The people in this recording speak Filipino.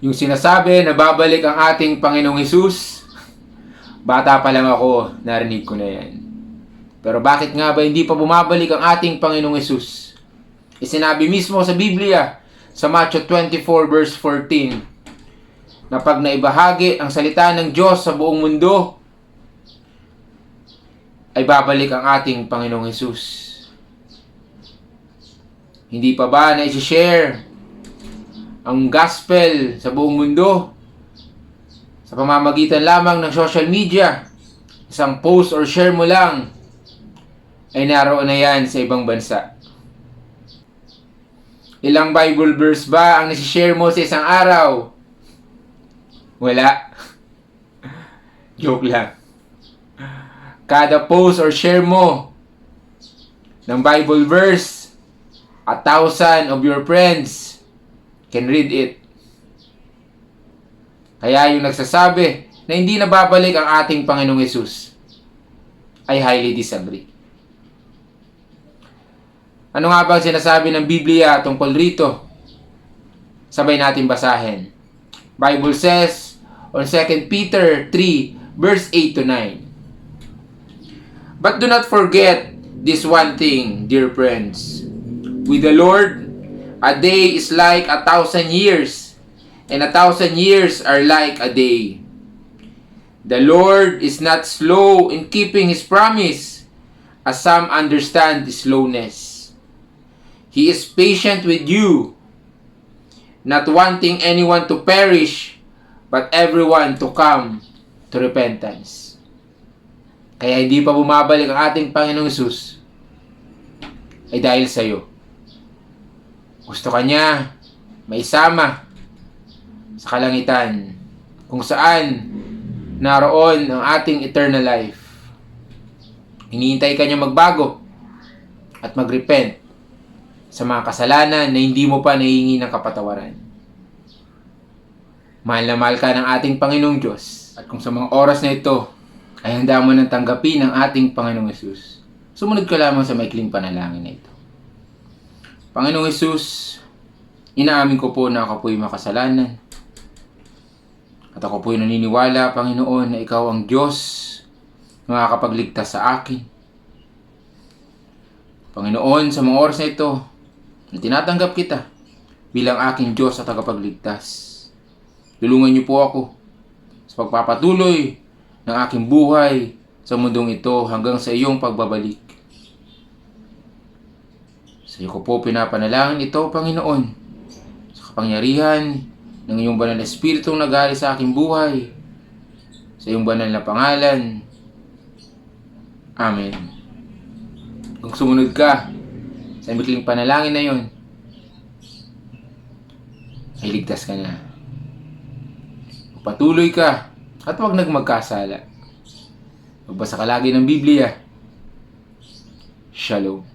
Yung sinasabi na babalik ang ating Panginoong Hesus, bata pa lang ako, narinig ko na yan. Pero bakit nga ba hindi pa bumabalik ang ating Panginoong Hesus? Isinabi mismo sa Biblia, sa Matthew 24 verse 14, na pag naibahagi ang salita ng Diyos sa buong mundo, ay babalik ang ating Panginoong Hesus. Hindi pa ba na i-share ang gospel sa buong mundo sa pamamagitan lamang ng social media? Isang post or share mo lang ay naroon na yan sa ibang bansa. Ilang Bible verse ba ang nasi-share mo sa isang araw? Wala. Joke lang. Kada post or share mo ng Bible verse, 1,000 of your friends can read it. Kaya yung nagsasabi na hindi na babalik ang ating Panginoong Hesus ay highly disagree. Ano nga ba ang sinasabi ng Biblia tungkol rito? Sabay natin basahin. Bible says on 2 Peter 3 verse 8 to 9. But do not forget this one thing, dear friends. With the Lord, a day is like 1,000 years, and 1,000 years are like a day. The Lord is not slow in keeping His promise, as some understand slowness. He is patient with you, not wanting anyone to perish, but everyone to come to repentance. Kaya hindi pa bumabalik ang ating Panginoong Hesus ay dahil sa iyo. Gusto ka niya maisama sa kalangitan kung saan naroon ang ating eternal life. Hinihintay ka niya magbago at magrepent sa mga kasalanan na hindi mo pa nahihingi ng kapatawaran. Mahal na mahal ka ng ating Panginoong Diyos. At kung sa mga oras na ito ay handa mo nang tanggapin ang ating Panginoong Hesus, sumunod ka lamang sa maikling panalangin na ito. Panginoong Hesus, inaamin ko po na ako po'y makasalanan. At ako po'y naniniwala, Panginoon, na Ikaw ang Diyos na makakapagligtas sa akin. Panginoon, sa mga oras na ito, na tinatanggap kita bilang aking Diyos at tagapagligtas, tulungan niyo po ako sa pagpapatuloy ng aking buhay sa mundong ito hanggang sa iyong pagbabalik. Sa iyo ko po pinapanalangin ito, Panginoon, sa kapangyarihan ng iyong banal na Espiritong nag-aari sa aking buhay, sa iyong banal na pangalan. Amen. Kung sumunod ka sa mikling panalangin na yon, ay ligtas ka na. Patuloy ka at huwag nagmagkasala. Magbasa ka lagi ng Biblia. Shalom.